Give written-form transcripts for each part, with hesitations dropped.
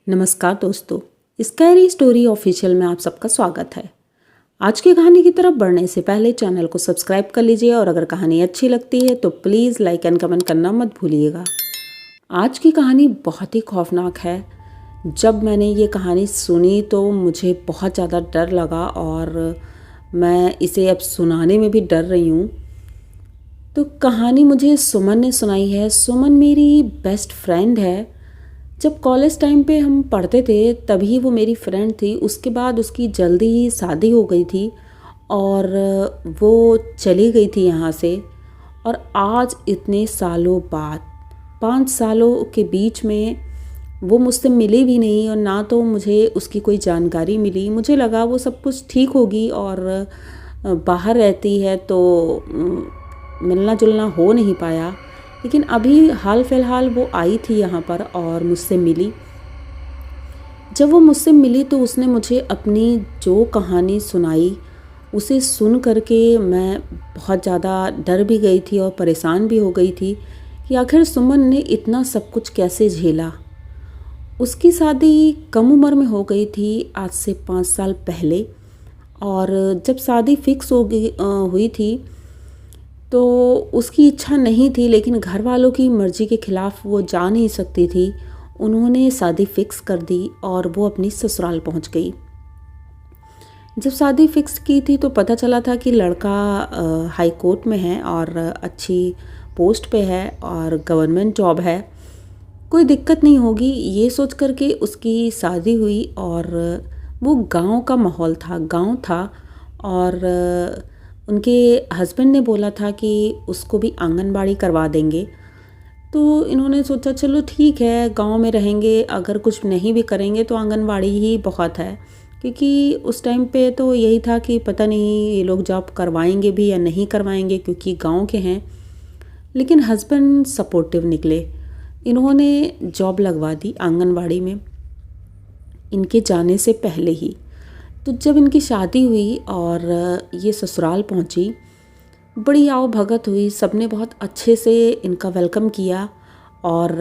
नमस्कार दोस्तों, scary story official में आप सबका स्वागत है। आज की कहानी की तरफ बढ़ने से पहले चैनल को सब्सक्राइब कर लीजिए और अगर कहानी अच्छी लगती है तो प्लीज़ लाइक एंड कमेंट करना मत भूलिएगा। आज की कहानी बहुत ही खौफनाक है। जब मैंने ये कहानी सुनी तो मुझे बहुत ज़्यादा डर लगा और मैं इसे अब सुनाने में भी डर रही हूँ। तो कहानी मुझे सुमन ने सुनाई है। सुमन मेरी बेस्ट फ्रेंड है। जब कॉलेज टाइम पे हम पढ़ते थे तभी वो मेरी फ्रेंड थी। उसके बाद उसकी जल्दी ही शादी हो गई थी और वो चली गई थी यहाँ से। और आज इतने सालों बाद 5 सालों के बीच में वो मुझसे मिली भी नहीं और ना तो मुझे उसकी कोई जानकारी मिली। मुझे लगा वो सब कुछ ठीक होगी और बाहर रहती है तो मिलना जुलना हो नहीं पाया। लेकिन अभी हाल फिलहाल वो आई थी यहाँ पर और मुझसे मिली। जब वो मुझसे मिली तो उसने मुझे अपनी जो कहानी सुनाई उसे सुन करके मैं बहुत ज़्यादा डर भी गई थी और परेशान भी हो गई थी कि आखिर सुमन ने इतना सब कुछ कैसे झेला। उसकी शादी कम उम्र में हो गई थी, आज से 5 साल पहले। और जब शादी फिक्स हुई थी तो उसकी इच्छा नहीं थी, लेकिन घर वालों की मर्ज़ी के ख़िलाफ़ वो जा नहीं सकती थी। उन्होंने शादी फ़िक्स कर दी और वो अपनी ससुराल पहुंच गई। जब शादी फ़िक्स की थी तो पता चला था कि लड़का हाई कोर्ट में है और अच्छी पोस्ट पे है और गवर्नमेंट जॉब है, कोई दिक्कत नहीं होगी, ये सोच कर के उसकी शादी हुई। और वो गांव का माहौल था, गांव था और उनके हस्बैंड ने बोला था कि उसको भी आंगनबाड़ी करवा देंगे। तो इन्होंने सोचा चलो ठीक है, गांव में रहेंगे, अगर कुछ नहीं भी करेंगे तो आंगनबाड़ी ही बहुत है। क्योंकि उस टाइम पे तो यही था कि पता नहीं ये लोग जॉब करवाएंगे भी या नहीं करवाएंगे क्योंकि गांव के हैं। लेकिन हस्बैंड सपोर्टिव निकले, इन्होंने जॉब लगवा दी आंगनबाड़ी में इनके जाने से पहले ही। तो जब इनकी शादी हुई और ये ससुराल पहुंची, बड़ी आओ भगत हुई, सबने बहुत अच्छे से इनका वेलकम किया। और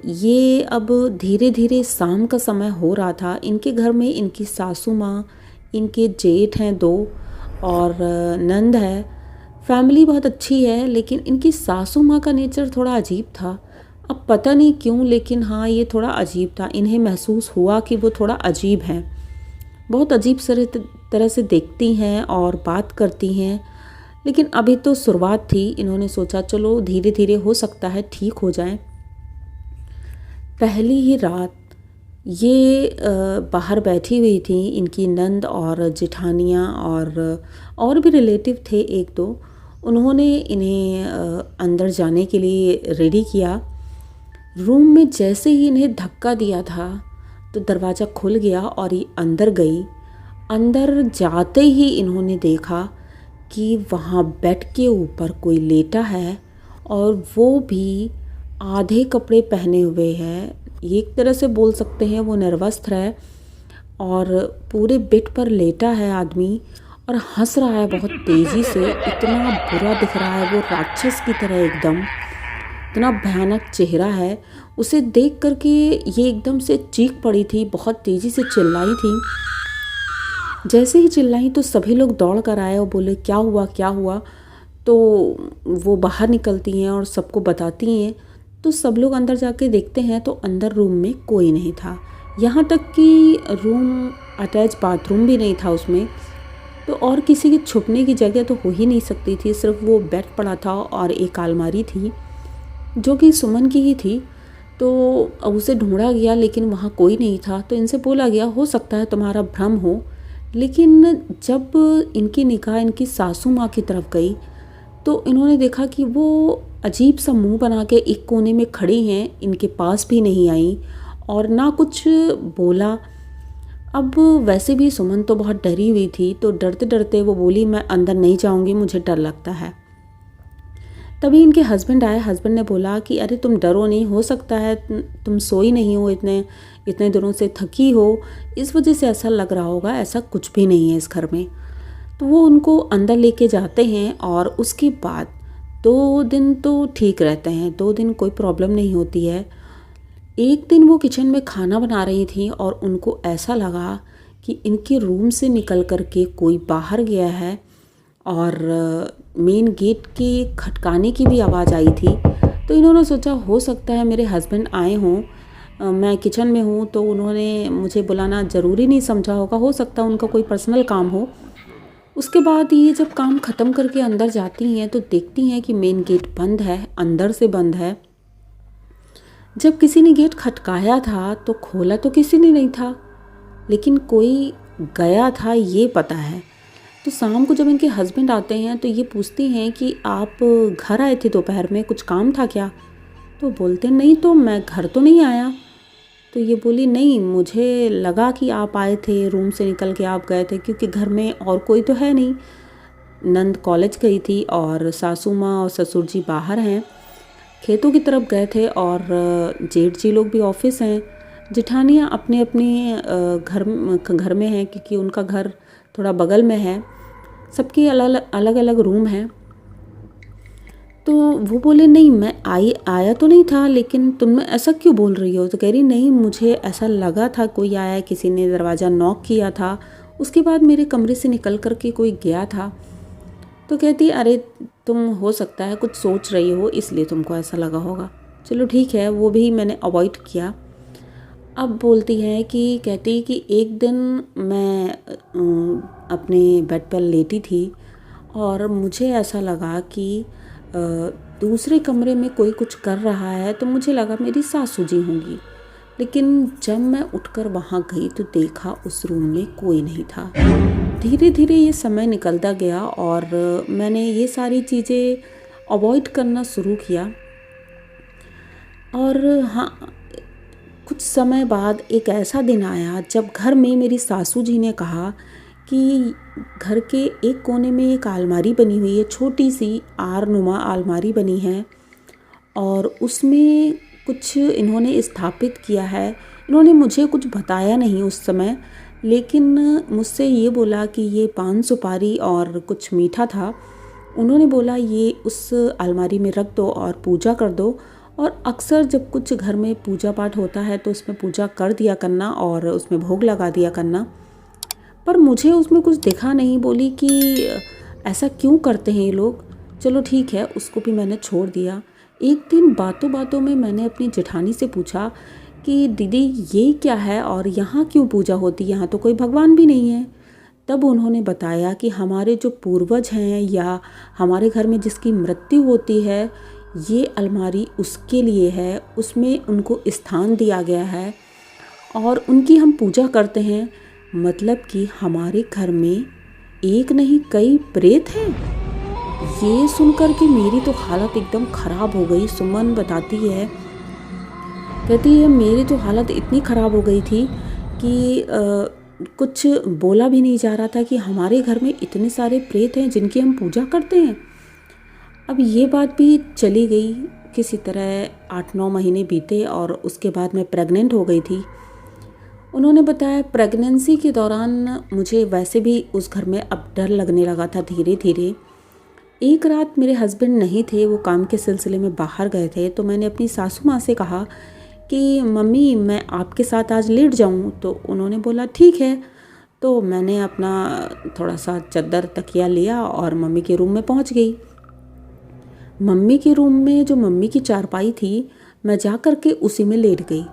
ये अब धीरे धीरे शाम का समय हो रहा था। इनके घर में इनकी सासू माँ, इनके जेठ हैं 2 और नंद है। फैमिली बहुत अच्छी है, लेकिन इनकी सासू माँ का नेचर थोड़ा अजीब था। अब पता नहीं क्यों, लेकिन हाँ ये थोड़ा अजीब था। इन्हें महसूस हुआ कि वो थोड़ा अजीब हैं, बहुत अजीब तरह से देखती हैं और बात करती हैं। लेकिन अभी तो शुरुआत थी, इन्होंने सोचा चलो धीरे धीरे हो सकता है ठीक हो जाए। पहली ही रात ये बाहर बैठी हुई थी, इनकी नंद और जेठानियाँ और भी रिलेटिव थे 1-2। उन्होंने इन्हें अंदर जाने के लिए रेडी किया। रूम में जैसे ही इन्हें धक्का दिया था तो दरवाज़ा खुल गया और ये अंदर गई। अंदर जाते ही इन्होंने देखा कि वहाँ बेड के ऊपर कोई लेटा है और वो भी आधे कपड़े पहने हुए है। एक तरह से बोल सकते हैं वो निर्वस्त्र है और पूरे बेड पर लेटा है आदमी और हंस रहा है बहुत तेज़ी से। इतना बुरा दिख रहा है वो, राक्षस की तरह एकदम, इतना भयानक चेहरा है। उसे देख करके ये एकदम से चीख पड़ी थी, बहुत तेज़ी से चिल्लाई थी। जैसे ही चिल्लाई तो सभी लोग दौड़ कर आए और बोले क्या हुआ क्या हुआ। तो वो बाहर निकलती हैं और सबको बताती हैं। तो सब लोग अंदर जाके देखते हैं तो अंदर रूम में कोई नहीं था। यहाँ तक कि रूम अटैच बाथरूम भी नहीं था उसमें। तो और किसी की छुपने की जगह तो हो ही नहीं सकती थी, सिर्फ वो बेड पड़ा था और एक अलमारी थी जो कि सुमन की ही थी। तो उसे ढूंढा गया लेकिन वहाँ कोई नहीं था। तो इनसे बोला गया हो सकता है तुम्हारा भ्रम हो। लेकिन जब इनकी निगाह इनकी सासू माँ की तरफ गई तो इन्होंने देखा कि वो अजीब सा मुंह बना के एक कोने में खड़ी हैं, इनके पास भी नहीं आई और ना कुछ बोला। अब वैसे भी सुमन तो बहुत डरी हुई थी, तो डरते डरते वो बोली मैं अंदर नहीं जाऊंगी, मुझे डर लगता है। तभी इनके हस्बैंड आए। हस्बैंड ने बोला कि अरे तुम डरो नहीं, हो सकता है तुम सोई नहीं हो, इतने दिनों से थकी हो, इस वजह से ऐसा लग रहा होगा, ऐसा कुछ भी नहीं है इस घर में। तो वो उनको अंदर लेके जाते हैं और उसके बाद 2 दिन तो ठीक रहते हैं, 2 दिन कोई प्रॉब्लम नहीं होती है। एक दिन वो किचन में खाना बना रही थी और उनको ऐसा लगा कि इनके रूम से निकल कर के कोई बाहर गया है और मेन गेट के खटकाने की भी आवाज़ आई थी। तो इन्होंने सोचा हो सकता है मेरे हस्बैंड आए हों, मैं किचन में हूँ तो उन्होंने मुझे बुलाना ज़रूरी नहीं समझा होगा, हो सकता है उनका कोई पर्सनल काम हो। उसके बाद ये जब काम ख़त्म करके अंदर जाती हैं तो देखती हैं कि मेन गेट बंद है, अंदर से बंद है। जब किसी ने गेट खटकाया था तो खोला तो किसी ने नहीं था, लेकिन कोई गया था ये पता है। तो शाम को जब इनके हस्बैंड आते हैं तो ये पूछती हैं कि आप घर आए थे दोपहर में, कुछ काम था क्या? तो बोलते नहीं, तो मैं घर तो नहीं आया। तो ये बोली नहीं, मुझे लगा कि आप आए थे, रूम से निकल के आप गए थे, क्योंकि घर में और कोई तो है नहीं। नंद कॉलेज गई थी और सासू माँ और ससुर जी बाहर हैं, खेतों की तरफ गए थे, और जेठ जी लोग भी ऑफिस हैं। जेठानियाँ अपने अपने घर में हैं, क्योंकि उनका घर थोड़ा बगल में है। सबके अलग अलग रूम हैं। तो वो बोले नहीं, मैं आया तो नहीं था, लेकिन तुम ऐसा क्यों बोल रही हो? तो कह रही नहीं, मुझे ऐसा लगा था कोई आया, किसी ने दरवाज़ा नॉक किया था, उसके बाद मेरे कमरे से निकल कर के कोई गया था। तो कहती अरे तुम हो सकता है कुछ सोच रही हो, इसलिए तुमको ऐसा लगा होगा। चलो ठीक है, वो भी मैंने अवॉइड किया। अब बोलती है कि कहती कि एक दिन मैं अपने बेड पर लेटी थी और मुझे ऐसा लगा कि दूसरे कमरे में कोई कुछ कर रहा है, तो मुझे लगा मेरी सासू जी होंगी। लेकिन जब मैं उठकर वहाँ गई तो देखा उस रूम में कोई नहीं था। धीरे धीरे ये समय निकलता गया और मैंने ये सारी चीज़ें अवॉइड करना शुरू किया। और हाँ, कुछ समय बाद एक ऐसा दिन आया जब घर में मेरी सासू जी ने कहा कि घर के एक कोने में एक अलमारी बनी हुई है, छोटी सी आरनुमा अलमारी बनी है, और उसमें कुछ इन्होंने स्थापित किया है। इन्होंने मुझे कुछ बताया नहीं उस समय, लेकिन मुझसे ये बोला कि ये पान सुपारी और कुछ मीठा था। उन्होंने बोला ये उस अलमारी में रख दो और पूजा कर दो, और अक्सर जब कुछ घर में पूजा पाठ होता है तो उसमें पूजा कर दिया करना और उसमें भोग लगा दिया करना। पर मुझे उसमें कुछ दिखा नहीं। बोली कि ऐसा क्यों करते हैं ये लोग। चलो ठीक है, उसको भी मैंने छोड़ दिया। एक दिन बातों बातों में मैंने अपनी जेठानी से पूछा कि दीदी ये क्या है और यहाँ क्यों पूजा होती है, यहाँ तो कोई भगवान भी नहीं है। तब उन्होंने बताया कि हमारे जो पूर्वज हैं या हमारे घर में जिसकी मृत्यु होती है, ये अलमारी उसके लिए है, उसमें उनको स्थान दिया गया है और उनकी हम पूजा करते हैं। मतलब कि हमारे घर में एक नहीं कई प्रेत हैं। ये सुनकर के मेरी तो हालत एकदम ख़राब हो गई। सुमन बताती है, कहती है मेरी तो हालत इतनी ख़राब हो गई थी कि कुछ बोला भी नहीं जा रहा था कि हमारे घर में इतने सारे प्रेत हैं जिनकी हम पूजा करते हैं। अब ये बात भी चली गई, किसी तरह 8-9 महीने बीते और उसके बाद मैं प्रेग्नेंट हो गई थी। उन्होंने बताया प्रेगनेंसी के दौरान मुझे वैसे भी उस घर में अब डर लगने लगा था धीरे धीरे। एक रात मेरे हस्बैंड नहीं थे, वो काम के सिलसिले में बाहर गए थे, तो मैंने अपनी सासू माँ से कहा कि मम्मी मैं आपके साथ आज लेट जाऊँ। तो उन्होंने बोला ठीक है। तो मैंने अपना थोड़ा सा चादर तकिया लिया और मम्मी के रूम में पहुँच गई। मम्मी के रूम में जो मम्मी की चारपाई थी, मैं जा कर के उसी में लेट गई।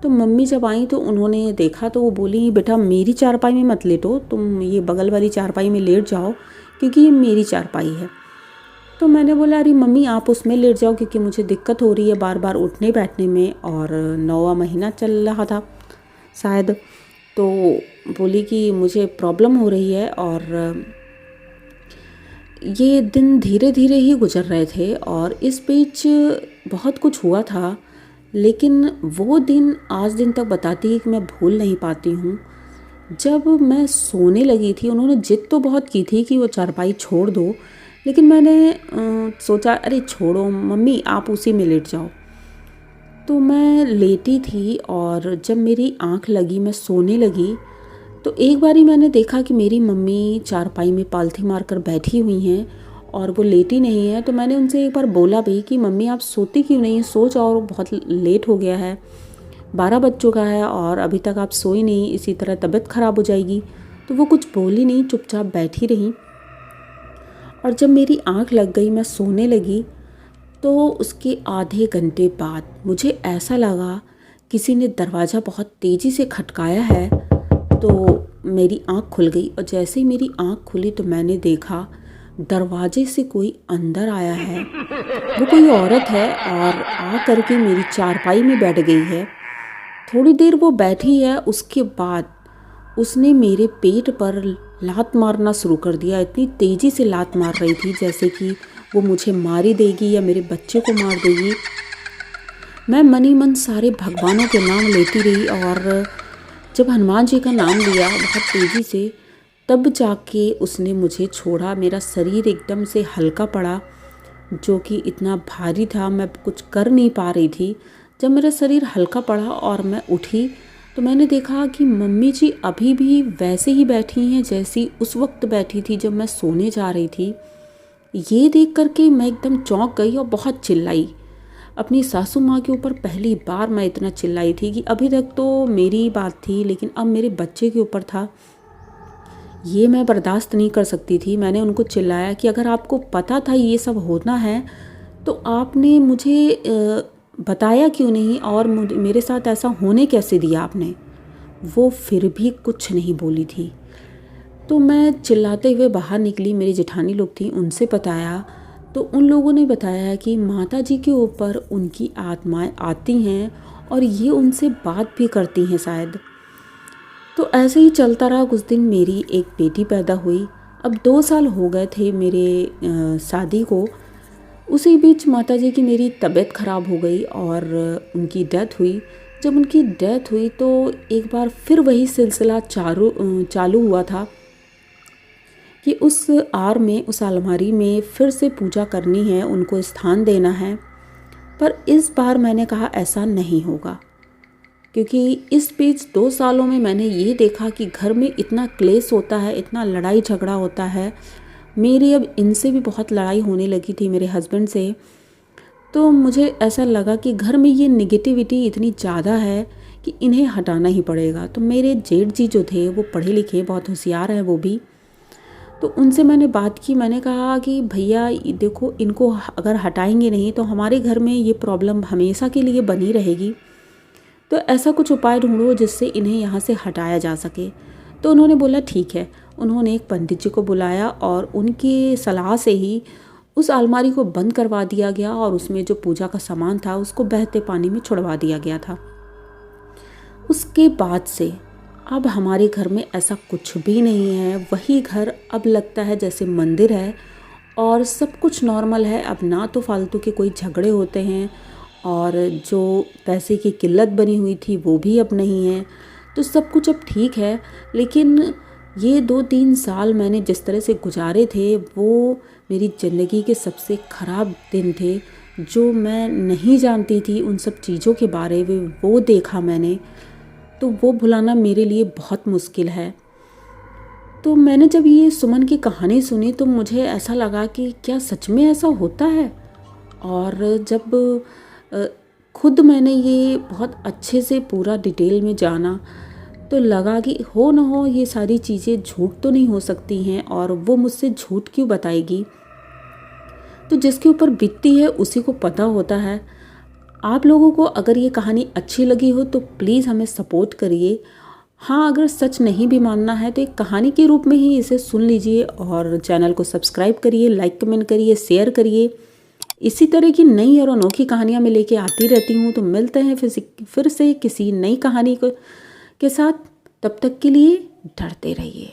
तो मम्मी जब आई तो उन्होंने देखा तो वो बोली बेटा मेरी चारपाई में मत लेटो, तुम ये बगल वाली चारपाई में लेट जाओ क्योंकि ये मेरी चारपाई है। तो मैंने बोला अरे मम्मी आप उसमें लेट जाओ क्योंकि मुझे दिक्कत हो रही है बार बार उठने बैठने में, और 9वां महीना चल रहा था शायद। तो बोली कि मुझे प्रॉब्लम हो रही है। और ये दिन धीरे धीरे ही गुजर रहे थे और इस बीच बहुत कुछ हुआ था, लेकिन वो दिन आज दिन तक बताती है कि मैं भूल नहीं पाती हूँ। जब मैं सोने लगी थी, उन्होंने जिद तो बहुत की थी कि वो चारपाई छोड़ दो, लेकिन मैंने सोचा अरे छोड़ो मम्मी आप उसी में लेट जाओ। तो मैं लेटी थी और जब मेरी आँख लगी मैं सोने लगी तो एक बारी मैंने देखा कि मेरी मम्मी चारपाई में पालथी मारकर बैठी हुई हैं और वो लेटी नहीं है। तो मैंने उनसे एक बार बोला भी कि मम्मी आप सोती क्यों नहीं, सो जाओ बहुत लेट हो गया है। 12 बज चुका है और अभी तक आप सोई नहीं, इसी तरह तबीयत ख़राब हो जाएगी। तो वो कुछ बोली नहीं, चुपचाप बैठी रही। और जब मेरी आँख लग गई, मैं सोने लगी, तो उसके आधे घंटे बाद मुझे ऐसा लगा किसी ने दरवाज़ा बहुत तेज़ी से खटकाया है। तो मेरी आँख खुल गई और जैसे ही मेरी आँख खुली तो मैंने देखा दरवाजे से कोई अंदर आया है। वो कोई औरत है और आ करके मेरी चारपाई में बैठ गई है। थोड़ी देर वो बैठी है, उसके बाद उसने मेरे पेट पर लात मारना शुरू कर दिया। इतनी तेज़ी से लात मार रही थी जैसे कि वो मुझे मार ही देगी या मेरे बच्चे को मार देगी। मैं मन ही मन सारे भगवानों के नाम लेती रही और जब हनुमान जी का नाम लिया बहुत तेज़ी से, तब जाके उसने मुझे छोड़ा। मेरा शरीर एकदम से हल्का पड़ा, जो कि इतना भारी था, मैं कुछ कर नहीं पा रही थी। जब मेरा शरीर हल्का पड़ा और मैं उठी तो मैंने देखा कि मम्मी जी अभी भी वैसे ही बैठी हैं जैसी उस वक्त बैठी थी जब मैं सोने जा रही थी। ये देख करके मैं एकदम चौंक गई और बहुत चिल्लाई। अपनी सासू माँ के ऊपर पहली बार मैं इतना चिल्लाई थी कि अभी तक तो मेरी बात थी, लेकिन अब मेरे बच्चे के ऊपर था। ये मैं बर्दाश्त नहीं कर सकती थी। मैंने उनको चिल्लाया कि अगर आपको पता था ये सब होना है तो आपने मुझे बताया क्यों नहीं, और मेरे साथ ऐसा होने कैसे दिया आपने। वो फिर भी कुछ नहीं बोली थी। तो मैं चिल्लाते हुए बाहर निकली, मेरी जेठानी लोग थी, उनसे बताया तो उन लोगों ने बताया कि माता जी के ऊपर उनकी आत्माएं आती हैं और ये उनसे बात भी करती हैं शायद। तो ऐसे ही चलता रहा। कुछ दिन मेरी एक बेटी पैदा हुई। अब 2 साल हो गए थे मेरे शादी को। उसी बीच माता जी की मेरी तबीयत ख़राब हो गई और उनकी डेथ हुई। जब उनकी डेथ हुई तो एक बार फिर वही सिलसिला चालू हुआ था कि उस अलमारी में फिर से पूजा करनी है, उनको स्थान देना है। पर इस बार मैंने कहा ऐसा नहीं होगा, क्योंकि इस बीच 2 सालों में मैंने ये देखा कि घर में इतना क्लेश होता है, इतना लड़ाई झगड़ा होता है। मेरी अब इनसे भी बहुत लड़ाई होने लगी थी, मेरे हस्बैंड से। तो मुझे ऐसा लगा कि घर में ये नेगेटिविटी इतनी ज़्यादा है कि इन्हें हटाना ही पड़ेगा। तो मेरे जेठ जी जो थे वो पढ़े लिखे, बहुत होशियार हैं वो भी। तो उनसे मैंने बात की। मैंने कहा कि भैया देखो, इनको अगर हटाएंगे नहीं तो हमारे घर में ये प्रॉब्लम हमेशा के लिए बनी रहेगी। तो ऐसा कुछ उपाय ढूंढो जिससे इन्हें यहाँ से हटाया जा सके। तो उन्होंने बोला ठीक है। उन्होंने एक पंडित जी को बुलाया और उनकी सलाह से ही उस अलमारी को बंद करवा दिया गया और उसमें जो पूजा का सामान था उसको बहते पानी में छुड़वा दिया गया था। उसके बाद से अब हमारे घर में ऐसा कुछ भी नहीं है। वही घर अब लगता है जैसे मंदिर है और सब कुछ नॉर्मल है। अब ना तो फालतू के कोई झगड़े होते हैं और जो पैसे की किल्लत बनी हुई थी वो भी अब नहीं है। तो सब कुछ अब ठीक है। लेकिन ये 2-3 साल मैंने जिस तरह से गुजारे थे वो मेरी ज़िंदगी के सबसे ख़राब दिन थे। जो मैं नहीं जानती थी उन सब चीज़ों के बारे में, वो देखा मैंने, तो वो भुलाना मेरे लिए बहुत मुश्किल है। तो मैंने जब ये सुमन की कहानी सुनी तो मुझे ऐसा लगा कि क्या सच में ऐसा होता है। और जब खुद मैंने ये बहुत अच्छे से पूरा डिटेल में जाना तो लगा कि हो न हो ये सारी चीज़ें झूठ तो नहीं हो सकती हैं, और वो मुझसे झूठ क्यों बताएगी। तो जिसके ऊपर बीतती है उसी को पता होता है। आप लोगों को अगर ये कहानी अच्छी लगी हो तो प्लीज़ हमें सपोर्ट करिए। हाँ, अगर सच नहीं भी मानना है तो एक कहानी के रूप में ही इसे सुन लीजिए और चैनल को सब्सक्राइब करिए, लाइक कमेंट करिए, शेयर करिए। इसी तरह की नई और अनोखी कहानियाँ मैं लेके आती रहती हूँ। तो मिलते हैं फिर से किसी नई कहानी के साथ। तब तक के लिए डरते रहिए।